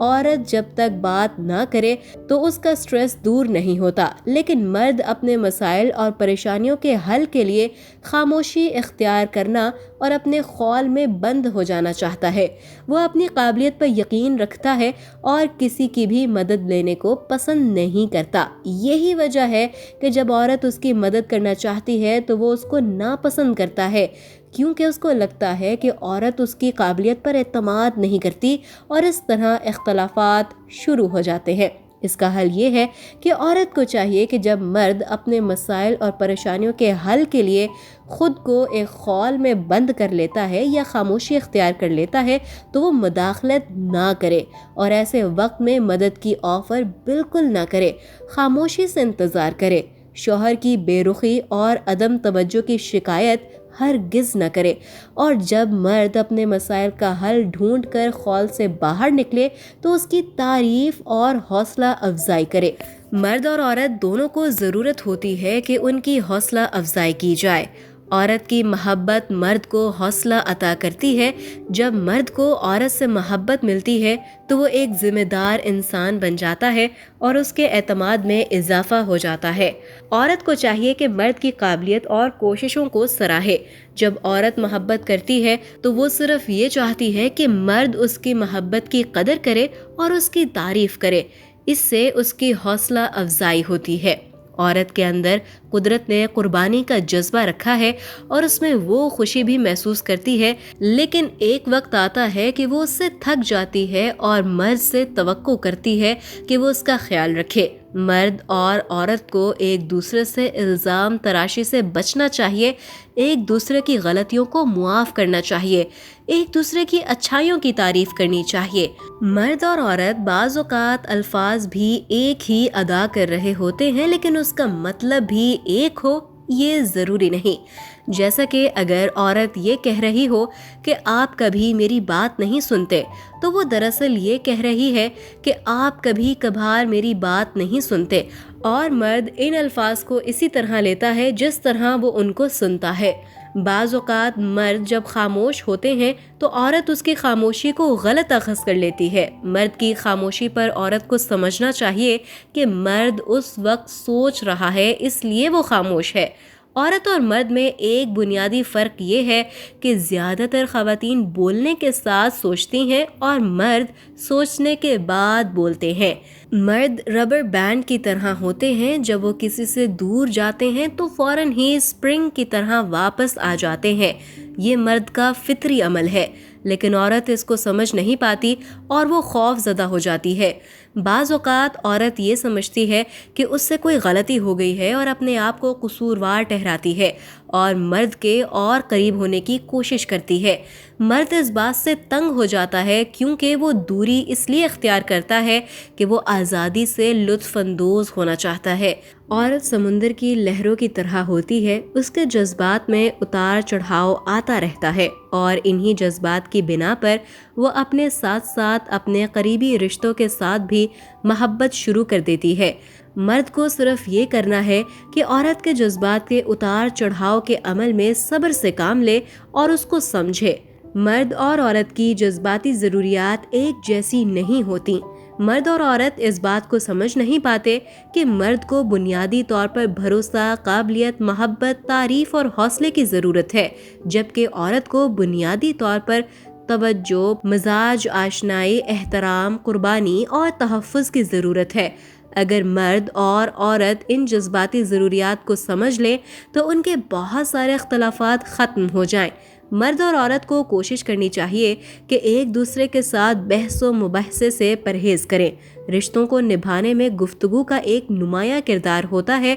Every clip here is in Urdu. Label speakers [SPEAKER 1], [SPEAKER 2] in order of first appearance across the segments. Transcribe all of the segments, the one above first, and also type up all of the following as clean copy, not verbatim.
[SPEAKER 1] عورت جب تک بات نہ کرے تو اس کا سٹریس دور نہیں ہوتا، لیکن مرد اپنے مسائل اور پریشانیوں کے حل کے لیے خاموشی اختیار کرنا اور اپنے خول میں بند ہو جانا چاہتا ہے۔ وہ اپنی قابلیت پر یقین رکھتا ہے اور کسی کی بھی مدد لینے کو پسند نہیں کرتا۔ یہی وجہ ہے کہ جب عورت اس کی مدد کرنا چاہتی ہے تو وہ اس کو ناپسند کرتا ہے، کیونکہ اس کو لگتا ہے کہ عورت اس کی قابلیت پر اعتماد نہیں کرتی، اور اس طرح اختلافات شروع ہو جاتے ہیں۔ اس کا حل یہ ہے کہ عورت کو چاہیے کہ جب مرد اپنے مسائل اور پریشانیوں کے حل کے لیے خود کو ایک خول میں بند کر لیتا ہے یا خاموشی اختیار کر لیتا ہے تو وہ مداخلت نہ کرے، اور ایسے وقت میں مدد کی آفر بالکل نہ کرے، خاموشی سے انتظار کرے۔ شوہر کی بے رخی اور عدم توجہ کی شکایت ہرگز نہ کرے، اور جب مرد اپنے مسائل کا حل ڈھونڈ کر خول سے باہر نکلے تو اس کی تعریف اور حوصلہ افزائی کرے۔ مرد اور عورت دونوں کو ضرورت ہوتی ہے کہ ان کی حوصلہ افزائی کی جائے۔ عورت کی محبت مرد کو حوصلہ عطا کرتی ہے۔ جب مرد کو عورت سے محبت ملتی ہے تو وہ ایک ذمہ دار انسان بن جاتا ہے اور اس کے اعتماد میں اضافہ ہو جاتا ہے۔ عورت کو چاہیے کہ مرد کی قابلیت اور کوششوں کو سراہے۔ جب عورت محبت کرتی ہے تو وہ صرف یہ چاہتی ہے کہ مرد اس کی محبت کی قدر کرے اور اس کی تعریف کرے۔ اس سے اس کی حوصلہ افزائی ہوتی ہے۔ عورت کے اندر قدرت نے قربانی کا جذبہ رکھا ہے اور اس میں وہ خوشی بھی محسوس کرتی ہے، لیکن ایک وقت آتا ہے کہ وہ اس سے تھک جاتی ہے اور مرد سے توقع کرتی ہے کہ وہ اس کا خیال رکھے۔ مرد اور عورت کو ایک دوسرے سے الزام تراشی سے بچنا چاہیے، ایک دوسرے کی غلطیوں کو معاف کرنا چاہیے، ایک دوسرے کی اچھائیوں کی تعریف کرنی چاہیے۔ مرد اور عورت بعض اوقات الفاظ بھی ایک ہی ادا کر رہے ہوتے ہیں، لیکن اس کا مطلب بھی ایک ہو یہ ضروری نہیں۔ جیسا کہ اگر عورت یہ کہہ رہی ہو کہ آپ کبھی میری بات نہیں سنتے، تو وہ دراصل یہ کہہ رہی ہے کہ آپ کبھی کبھار میری بات نہیں سنتے، اور مرد ان الفاظ کو اسی طرح لیتا ہے جس طرح وہ ان کو سنتا ہے۔ بعض اوقات مرد جب خاموش ہوتے ہیں تو عورت اس کی خاموشی کو غلط اخذ کر لیتی ہے۔ مرد کی خاموشی پر عورت کو سمجھنا چاہیے کہ مرد اس وقت سوچ رہا ہے، اس لیے وہ خاموش ہے۔ عورت اور مرد میں ایک بنیادی فرق یہ ہے کہ زیادہ تر خواتین بولنے کے ساتھ سوچتی ہیں اور مرد سوچنے کے بعد بولتے ہیں۔ مرد ربر بینڈ کی طرح ہوتے ہیں، جب وہ کسی سے دور جاتے ہیں تو فوراً ہی اسپرنگ کی طرح واپس آ جاتے ہیں۔ یہ مرد کا فطری عمل ہے، لیکن عورت اس کو سمجھ نہیں پاتی اور وہ خوف زدہ ہو جاتی ہے۔ بعض اوقات عورت یہ سمجھتی ہے کہ اس سے کوئی غلطی ہو گئی ہے اور اپنے آپ کو قصوروار ٹھہراتی ہے اور مرد کے اور قریب ہونے کی کوشش کرتی ہے۔ مرد اس بات سے تنگ ہو جاتا ہے کیونکہ وہ دوری اس لیے اختیار کرتا ہے کہ وہ آزادی سے لطف اندوز ہونا چاہتا ہے۔ عورت سمندر کی لہروں کی طرح ہوتی ہے، اس کے جذبات میں اتار چڑھاؤ آتا رہتا ہے، اور انہی جذبات کی بنا پر وہ اپنے ساتھ ساتھ اپنے قریبی رشتوں کے ساتھ بھی محبت شروع کر دیتی ہے۔ مرد کو صرف یہ کرنا ہے کہ عورت کے جذبات کے اتار چڑھاؤ کے عمل میں صبر سے کام لے اور اس کو سمجھے۔ مرد اور عورت کی جذباتی ضروریات ایک جیسی نہیں ہوتی۔ مرد اور عورت اس بات کو سمجھ نہیں پاتے کہ مرد کو بنیادی طور پر بھروسہ، قابلیت، محبت، تعریف اور حوصلے کی ضرورت ہے، جبکہ عورت کو بنیادی طور پر توجہ، مزاج آشنائی، احترام، قربانی اور تحفظ کی ضرورت ہے۔ اگر مرد اور عورت ان جذباتی ضروریات کو سمجھ لیں تو ان کے بہت سارے اختلافات ختم ہو جائیں۔ مرد اور عورت کو کوشش کرنی چاہیے کہ ایک دوسرے کے ساتھ بحث و مباحثے سے پرہیز کریں۔ رشتوں کو نبھانے میں گفتگو کا ایک نمایاں کردار ہوتا ہے۔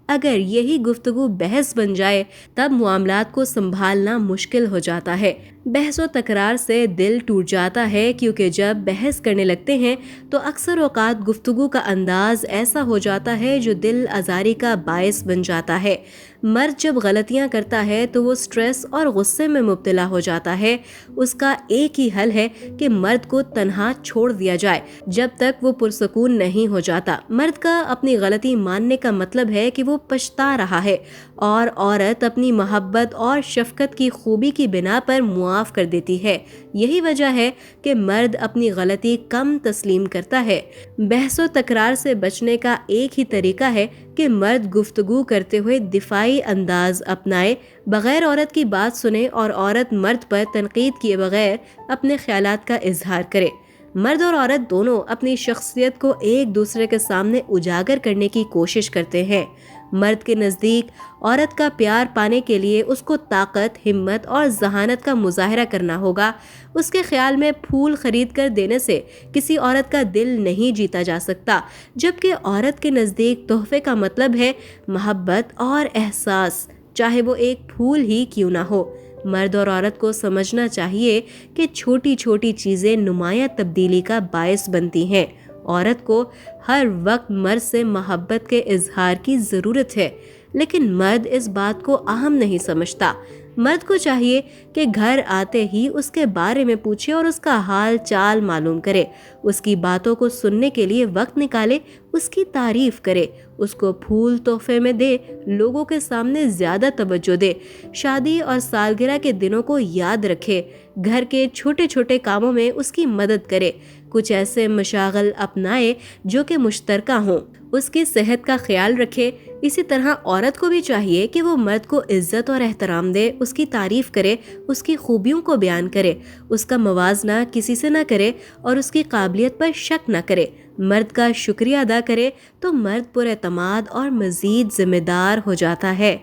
[SPEAKER 1] اگر یہی گفتگو بحث بن جائے تب معاملات کو سنبھالنا مشکل ہو جاتا ہے۔ بحث و تکرار سے دل ٹوٹ جاتا ہے، کیونکہ جب بحث کرنے لگتے ہیں تو اکثر اوقات گفتگو کا انداز ایسا ہو جاتا ہے جو دل آزاری کا باعث بن جاتا ہے۔ مرد جب غلطیاں کرتا ہے تو وہ سٹریس اور غصے میں مبتلا ہو جاتا ہے۔ اس کا ایک ہی حل ہے کہ مرد کو تنہا چھوڑ دیا جائے جب تک وہ پرسکون نہیں ہو جاتا۔ مرد کا اپنی غلطی ماننے کا مطلب ہے کہ وہ پچھتا رہا ہے، اور عورت اپنی محبت اور شفقت کی خوبی کی بنا پر معاف کر دیتی ہے۔ یہی وجہ ہے کہ مرد اپنی غلطی کم تسلیم کرتا ہے۔ بحث و تکرار سے بچنے کا ایک ہی طریقہ ہے کہ مرد گفتگو کرتے ہوئے دفاعی انداز اپنائے، بغیر عورت کی بات سنے اور عورت مرد پر تنقید کیے بغیر اپنے خیالات کا اظہار کرے۔ مرد اور عورت دونوں اپنی شخصیت کو ایک دوسرے کے سامنے اجاگر کرنے کی کوشش کرتے ہیں۔ مرد کے نزدیک عورت کا پیار پانے کے لیے اس کو طاقت، ہمت اور ذہانت کا مظاہرہ کرنا ہوگا۔ اس کے خیال میں پھول خرید کر دینے سے کسی عورت کا دل نہیں جیتا جا سکتا، جبکہ عورت کے نزدیک تحفے کا مطلب ہے محبت اور احساس، چاہے وہ ایک پھول ہی کیوں نہ ہو۔ مرد اور عورت کو سمجھنا چاہیے کہ چھوٹی چھوٹی چیزیں نمایاں تبدیلی کا باعث بنتی ہیں۔ عورت کو ہر وقت مرد سے محبت کے اظہار کی ضرورت ہے، لیکن مرد اس بات کو اہم نہیں سمجھتا۔ مرد کو چاہیے کہ گھر آتے ہی اس کے بارے میں پوچھے اور اس کا حال چال معلوم کرے، اس کی باتوں کو سننے کے لیے وقت نکالے، اس کی تعریف کرے، اس کو پھول تحفے میں دے، لوگوں کے سامنے زیادہ توجہ دے، شادی اور سالگرہ کے دنوں کو یاد رکھے، گھر کے چھوٹے چھوٹے کاموں میں اس کی مدد کرے، کچھ ایسے مشاغل اپنائے جو کہ مشترکہ ہوں، اس کی صحت کا خیال رکھے۔ اسی طرح عورت کو بھی چاہیے کہ وہ مرد کو عزت اور احترام دے، اس کی تعریف کرے، اس کی خوبیوں کو بیان کرے، اس کا موازنہ کسی سے نہ کرے اور اس کی قابلیت پر شک نہ کرے۔ مرد کا شکریہ ادا کرے تو مرد پر اعتماد اور مزید ذمہ دار ہو جاتا ہے۔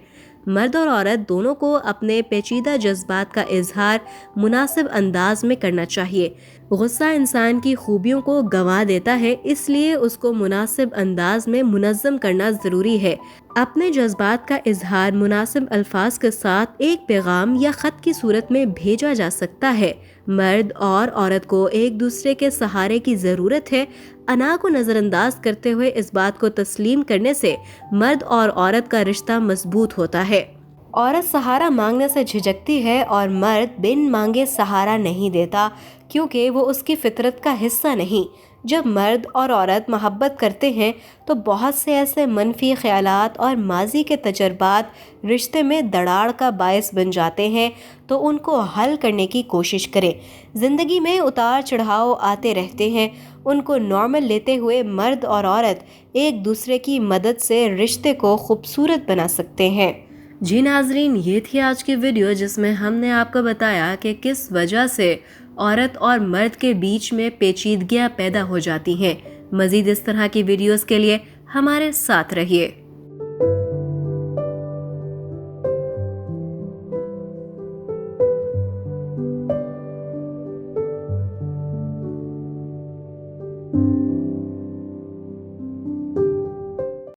[SPEAKER 1] مرد اور عورت دونوں کو اپنے پیچیدہ جذبات کا اظہار مناسب انداز میں کرنا چاہیے۔ غصہ انسان کی خوبیوں کو گنوا دیتا ہے، اس لیے اس کو مناسب انداز میں منظم کرنا ضروری ہے۔ اپنے جذبات کا اظہار مناسب الفاظ کے ساتھ ایک پیغام یا خط کی صورت میں بھیجا جا سکتا ہے۔ مرد اور عورت کو ایک دوسرے کے سہارے کی ضرورت ہے۔ انا کو نظر انداز کرتے ہوئے اس بات کو تسلیم کرنے سے مرد اور عورت کا رشتہ مضبوط ہوتا ہے۔ عورت سہارا مانگنے سے جھجکتی ہے اور مرد بن مانگے سہارا نہیں دیتا، کیونکہ وہ اس کی فطرت کا حصہ نہیں۔ جب مرد اور عورت محبت کرتے ہیں تو بہت سے ایسے منفی خیالات اور ماضی کے تجربات رشتے میں دراڑ کا باعث بن جاتے ہیں، تو ان کو حل کرنے کی کوشش کریں۔ زندگی میں اتار چڑھاؤ آتے رہتے ہیں، ان کو نارمل لیتے ہوئے مرد اور عورت ایک دوسرے کی مدد سے رشتے کو خوبصورت بنا سکتے ہیں۔ جی ناظرین، یہ تھی آج کی ویڈیو جس میں ہم نے آپ کو بتایا کہ کس وجہ سے عورت اور مرد کے بیچ میں پیچیدگیاں پیدا ہو جاتی ہیں۔ مزید اس طرح کی ویڈیوز کے لیے ہمارے ساتھ رہیے۔